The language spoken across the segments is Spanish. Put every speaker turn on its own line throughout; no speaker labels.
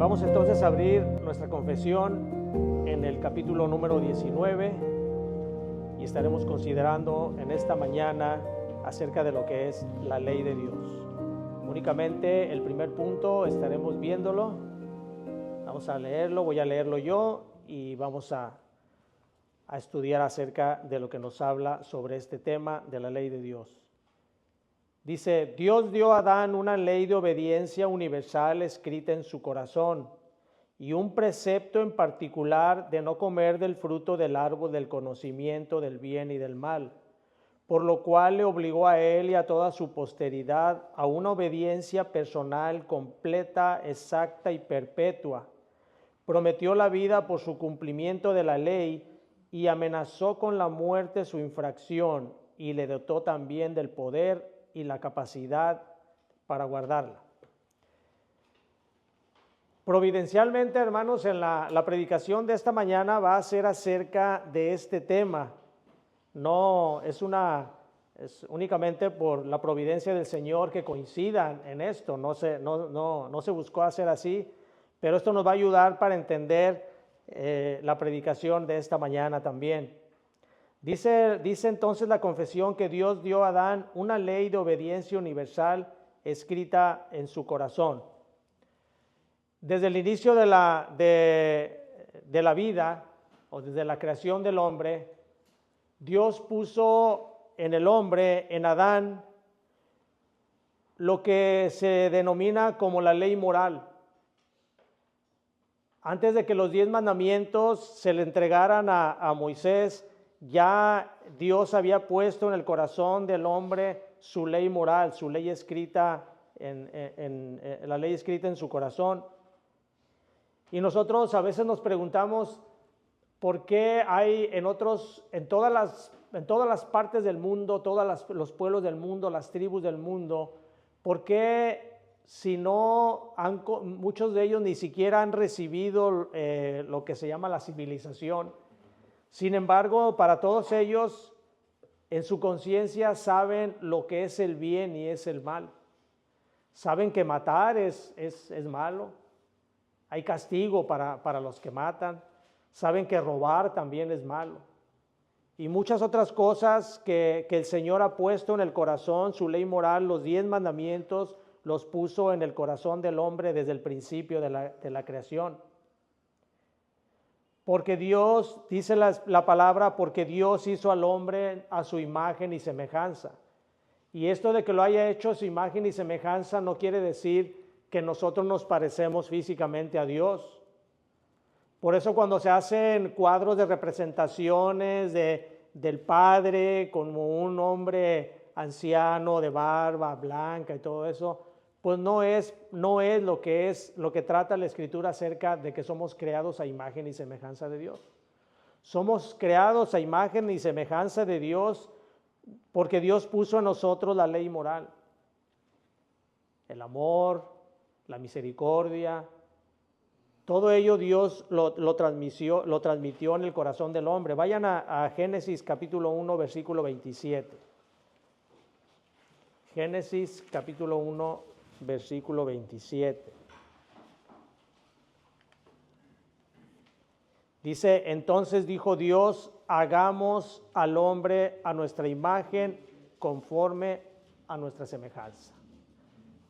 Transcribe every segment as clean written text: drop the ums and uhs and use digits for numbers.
Vamos entonces a abrir nuestra confesión en el capítulo número 19 y estaremos considerando en esta mañana acerca de lo que es la ley de Dios. Únicamente el primer punto estaremos viéndolo. Vamos a leerlo, voy a leerlo yo y vamos a estudiar acerca de lo que nos habla sobre este tema de la ley de Dios. Dice, Dios dio a Adán una ley de obediencia universal escrita en su corazón y un precepto en particular de no comer del fruto del árbol del conocimiento del bien y del mal, por lo cual le obligó a él y a toda su posteridad a una obediencia personal completa, exacta y perpetua. Prometió la vida por su cumplimiento de la ley y amenazó con la muerte su infracción y le dotó también del poder y la capacidad para guardarla. Providencialmente, hermanos, en la predicación de esta mañana va a ser acerca de este tema. No es únicamente por la providencia del Señor que coincidan en esto, no se buscó hacer así, pero esto nos va a ayudar para entender la predicación de esta mañana también. Dice entonces la confesión que Dios dio a Adán una ley de obediencia universal escrita en su corazón. Desde el inicio de la vida, o desde la creación del hombre, Dios puso en el hombre, en Adán, lo que se denomina como la ley moral. Antes de que los 10 mandamientos se le entregaran a Moisés, ya Dios había puesto en el corazón del hombre su ley moral, su ley escrita, la ley escrita en su corazón. Y nosotros a veces nos preguntamos por qué hay en todas las partes del mundo, los pueblos del mundo, las tribus del mundo, por qué si no muchos de ellos ni siquiera han recibido lo que se llama la civilización. Sin embargo, para todos ellos, en su conciencia saben lo que es el bien y es el mal. Saben que matar es malo. Hay castigo para los que matan. Saben que robar también es malo. Y muchas otras cosas que el Señor ha puesto en el corazón, su ley moral, los 10 mandamientos, los puso en el corazón del hombre desde el principio de la creación. Porque Dios, dice la palabra, porque Dios hizo al hombre a su imagen y semejanza. Y esto de que lo haya hecho a su imagen y semejanza no quiere decir que nosotros nos parecemos físicamente a Dios. Por eso cuando se hacen cuadros de representaciones del Padre como un hombre anciano de barba blanca y todo eso, pues no es lo que trata la Escritura acerca de que somos creados a imagen y semejanza de Dios. Somos creados a imagen y semejanza de Dios porque Dios puso en nosotros la ley moral, el amor, la misericordia, todo ello Dios lo transmitió en el corazón del hombre. Vayan a Génesis capítulo 1, versículo 27. Génesis capítulo 1, versículo 27. Dice, entonces dijo Dios, hagamos al hombre a nuestra imagen conforme a nuestra semejanza.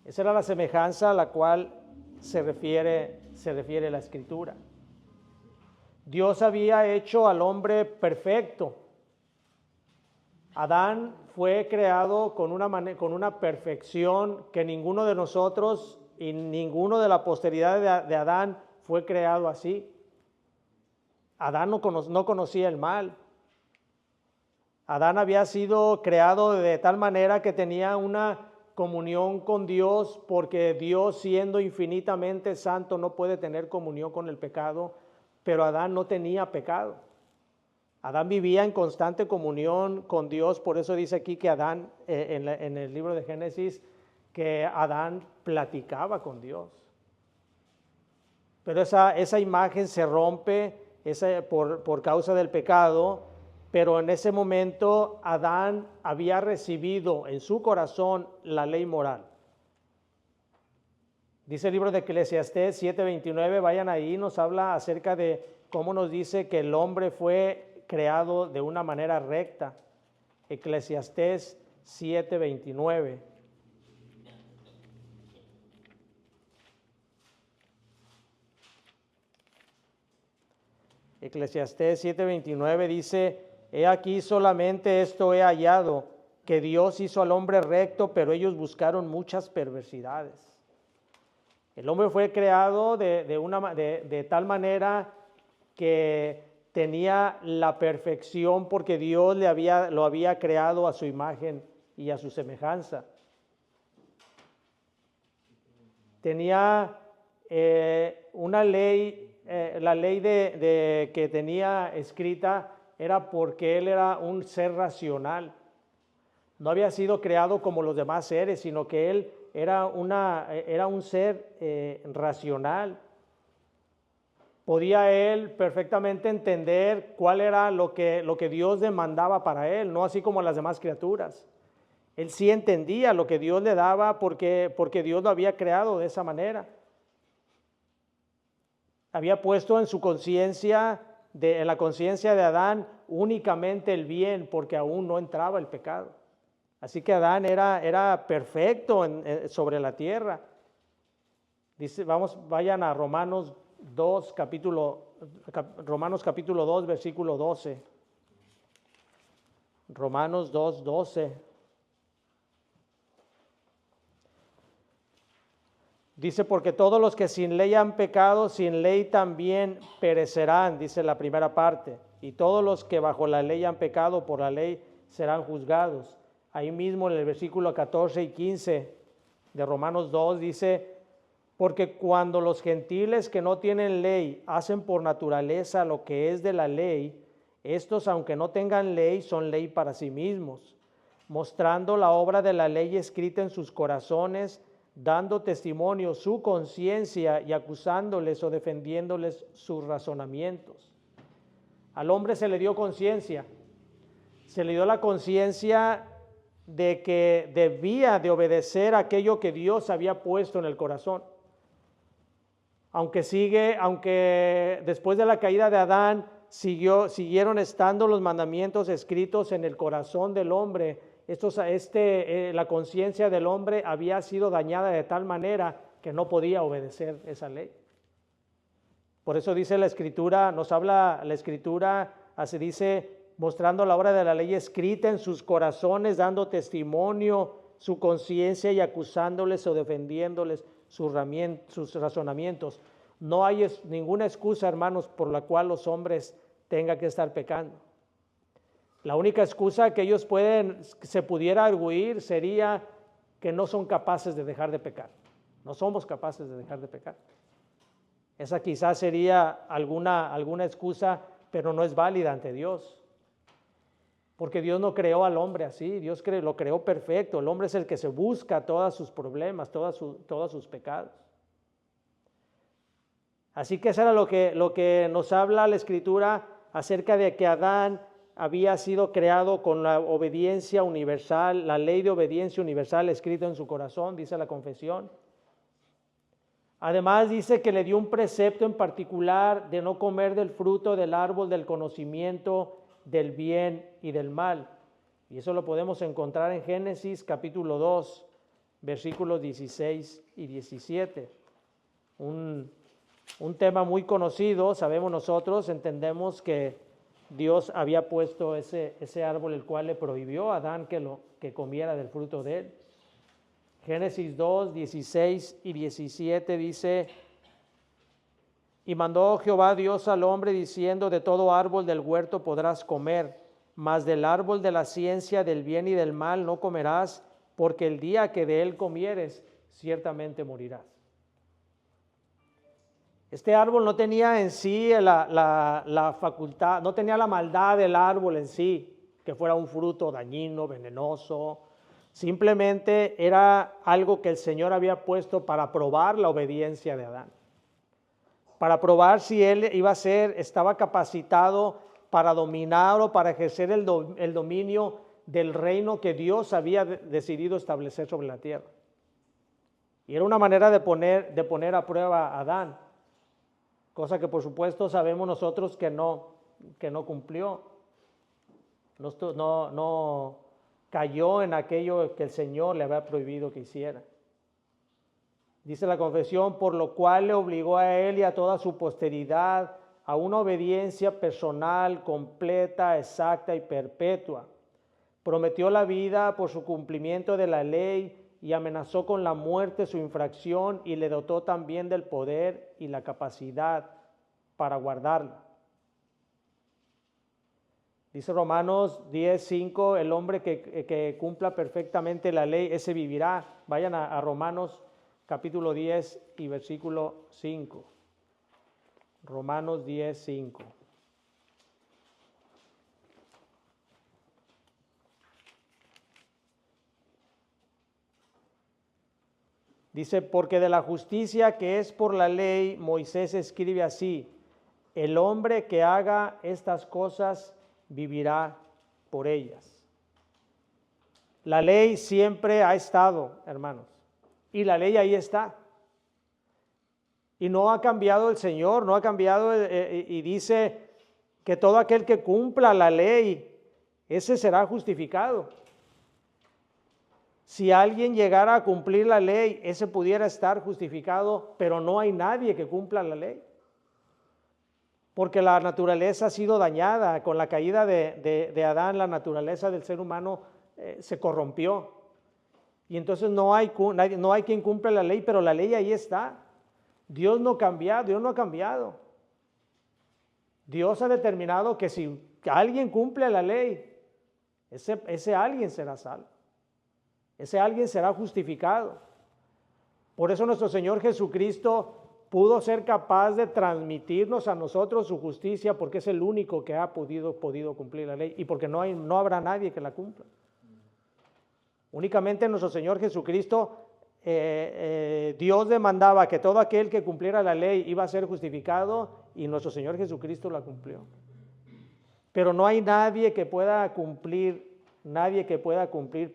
Esa era la semejanza a la cual se refiere la Escritura. Dios había hecho al hombre perfecto. Adán fue creado con una perfección que ninguno de nosotros y ninguno de la posteridad de Adán fue creado así. Adán no conocía el mal. Adán había sido creado de tal manera que tenía una comunión con Dios, porque Dios, siendo infinitamente santo, no puede tener comunión con el pecado, pero Adán no tenía pecado. Adán vivía en constante comunión con Dios, por eso dice aquí que Adán, en el libro de Génesis, que Adán platicaba con Dios. Pero esa imagen se rompe por causa del pecado, pero en ese momento Adán había recibido en su corazón la ley moral. Dice el libro de Eclesiastés 7:29, vayan ahí, nos habla acerca de cómo nos dice que el hombre fue creado de una manera recta. Eclesiastés 7:29. Eclesiastés 7:29 dice, he aquí solamente esto he hallado, que Dios hizo al hombre recto, pero ellos buscaron muchas perversidades. El hombre fue creado de tal manera que tenía la perfección porque Dios lo había creado a su imagen y a su semejanza. Tenía una ley, la ley que tenía escrita era porque él era un ser racional. No había sido creado como los demás seres, sino que él era un ser racional. Podía él perfectamente entender cuál era lo que Dios demandaba para él, no así como las demás criaturas. Él sí entendía lo que Dios le daba porque Dios lo había creado de esa manera. Había puesto en su conciencia, en la conciencia de Adán, únicamente el bien, porque aún no entraba el pecado. Así que Adán era perfecto sobre la tierra. Dice, vayan a Romanos capítulo 2, versículo 12. Romanos 2, 12. Dice, porque todos los que sin ley han pecado, sin ley también perecerán, dice la primera parte. Y todos los que bajo la ley han pecado, por la ley serán juzgados. Ahí mismo en el versículo 14 y 15 de Romanos 2 dice, porque cuando los gentiles que no tienen ley hacen por naturaleza lo que es de la ley, estos aunque no tengan ley son ley para sí mismos, mostrando la obra de la ley escrita en sus corazones, dando testimonio su conciencia y acusándoles o defendiéndoles sus razonamientos. Al hombre se le dio conciencia, se le dio la conciencia de que debía de obedecer aquello que Dios había puesto en el corazón. Aunque después de la caída de Adán siguieron estando los mandamientos escritos en el corazón del hombre, la conciencia del hombre había sido dañada de tal manera que no podía obedecer esa ley. Por eso dice la Escritura, nos habla la Escritura, así dice, mostrando la obra de la ley escrita en sus corazones, dando testimonio su conciencia y acusándoles o defendiéndoles sus razonamientos. No hay ninguna excusa, hermanos, por la cual los hombres tengan que estar pecando. La única excusa que ellos se pudiera arguir sería que no son capaces de dejar de pecar. No somos capaces de dejar de pecar. Esa quizás sería alguna excusa, pero no es válida ante Dios. Porque Dios no creó al hombre así, Dios lo creó perfecto. El hombre es el que se busca todos sus problemas, todos sus pecados. Así que eso era lo que nos habla la Escritura acerca de que Adán había sido creado con la obediencia universal, la ley de obediencia universal escrita en su corazón, dice la confesión. Además dice que le dio un precepto en particular de no comer del fruto del árbol del conocimiento del bien y del mal. Y eso lo podemos encontrar en Génesis capítulo 2, versículos 16 y 17. Un tema muy conocido, sabemos nosotros, entendemos que Dios había puesto ese árbol el cual le prohibió a Adán que comiera del fruto de él. Génesis 2, 16 y 17 dice, y mandó Jehová Dios al hombre diciendo, de todo árbol del huerto podrás comer, mas del árbol de la ciencia del bien y del mal no comerás, porque el día que de él comieres, ciertamente morirás. Este árbol no tenía en sí la facultad, no tenía la maldad del árbol en sí, que fuera un fruto dañino, venenoso. Simplemente era algo que el Señor había puesto para probar la obediencia de Adán. Para probar si él estaba capacitado para dominar o para ejercer el dominio del reino que Dios había decidido establecer sobre la tierra. Y era una manera de poner a prueba a Adán, cosa que por supuesto sabemos nosotros que no cumplió. No cayó en aquello que el Señor le había prohibido que hiciera. Dice la confesión, por lo cual le obligó a él y a toda su posteridad a una obediencia personal, completa, exacta y perpetua. Prometió la vida por su cumplimiento de la ley y amenazó con la muerte su infracción y le dotó también del poder y la capacidad para guardarla. Dice Romanos 10:5, el hombre que cumpla perfectamente la ley, ese vivirá. Vayan a Romanos capítulo 10 y versículo 5. Romanos 10:5. Dice, porque de la justicia que es por la ley, Moisés escribe así, el hombre que haga estas cosas vivirá por ellas. La ley siempre ha estado, hermanos, y la ley ahí está. Y no ha cambiado el Señor, no ha cambiado, y dice que todo aquel que cumpla la ley, ese será justificado. Si alguien llegara a cumplir la ley, ese pudiera estar justificado, pero no hay nadie que cumpla la ley. Porque la naturaleza ha sido dañada. Con la caída de Adán, la naturaleza del ser humano se corrompió. Y entonces no hay quien cumpla la ley, pero la ley ahí está. Dios no ha cambiado. Dios ha determinado que si alguien cumple la ley, ese alguien será salvo. Ese alguien será justificado. Por eso nuestro Señor Jesucristo pudo ser capaz de transmitirnos a nosotros su justicia, porque es el único que ha podido cumplir la ley y porque no habrá nadie que la cumpla. Únicamente nuestro Señor Jesucristo, Dios demandaba que todo aquel que cumpliera la ley iba a ser justificado y nuestro Señor Jesucristo la cumplió. Pero no hay nadie que pueda cumplir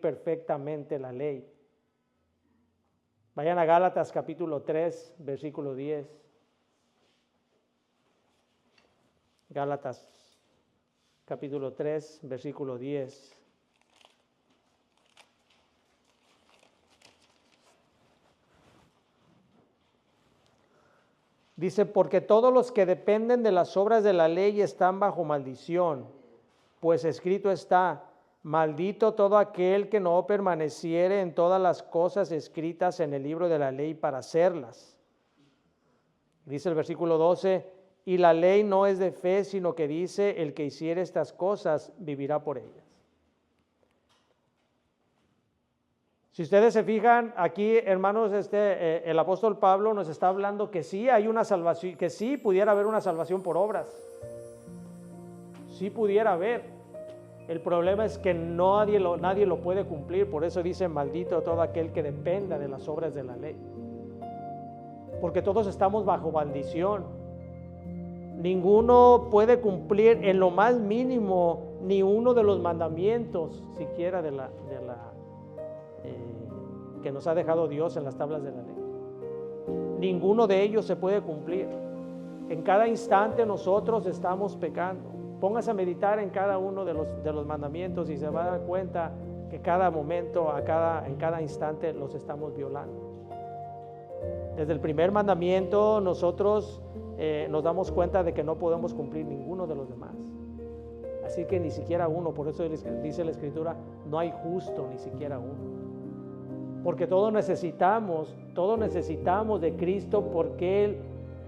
perfectamente la ley. Vayan a Gálatas capítulo 3, versículo 10. Gálatas capítulo 3, versículo 10. Dice, porque todos los que dependen de las obras de la ley están bajo maldición, pues escrito está, maldito todo aquel que no permaneciere en todas las cosas escritas en el libro de la ley para hacerlas. Dice el versículo 12, y la ley no es de fe, sino que dice, el que hiciere estas cosas vivirá por ellas. Si ustedes se fijan, aquí, hermanos, el apóstol Pablo nos está hablando que sí hay una salvación, que sí pudiera haber una salvación por obras. Sí pudiera haber. El problema es que nadie lo puede cumplir, por eso dice, maldito todo aquel que dependa de las obras de la ley. Porque todos estamos bajo maldición. Ninguno puede cumplir en lo más mínimo ni uno de los mandamientos, siquiera que nos ha dejado Dios en las tablas de la ley. Ninguno de ellos se puede cumplir. En cada instante nosotros estamos pecando. Póngase a meditar en cada uno de los mandamientos y se va a dar cuenta que cada momento, en cada instante los estamos violando. Desde el primer mandamiento nosotros nos damos cuenta de que no podemos cumplir ninguno de los demás. Así que ni siquiera uno, por eso dice la Escritura, no hay justo ni siquiera uno. Porque todos necesitamos de Cristo, porque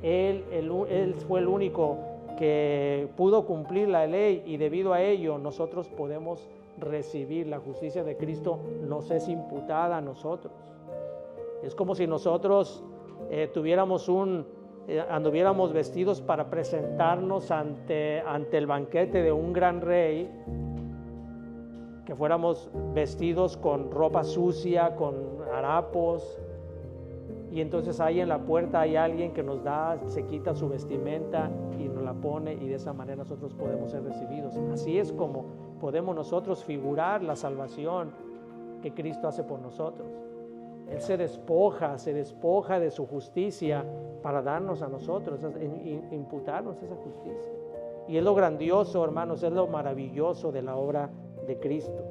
Él fue el único que pudo cumplir la ley, y debido a ello nosotros podemos recibir la justicia de Cristo, nos es imputada a nosotros. Es como si nosotros anduviéramos vestidos para presentarnos ante el banquete de un gran rey, que fuéramos vestidos con ropa sucia, con harapos, y entonces ahí en la puerta hay alguien que se quita su vestimenta y nos la pone, y de esa manera nosotros podemos ser recibidos. Así es como podemos nosotros figurar la salvación que Cristo hace por nosotros. Él se despoja de su justicia para darnos a nosotros, imputarnos esa justicia. Y es lo grandioso, hermanos, es lo maravilloso de la obra de Cristo,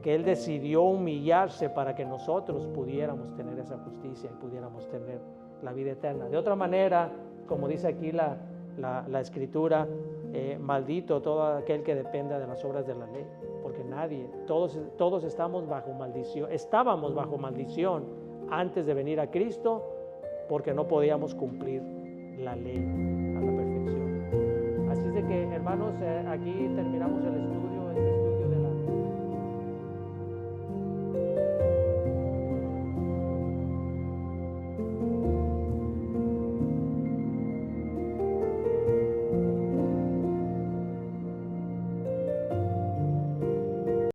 que Él decidió humillarse para que nosotros pudiéramos tener esa justicia y pudiéramos tener la vida eterna. De otra manera, como dice aquí la Escritura, maldito todo aquel que dependa de las obras de la ley, porque todos estábamos bajo maldición antes de venir a Cristo, porque no podíamos cumplir la ley a la perfección. Así es de que, hermanos, aquí terminamos el estudio.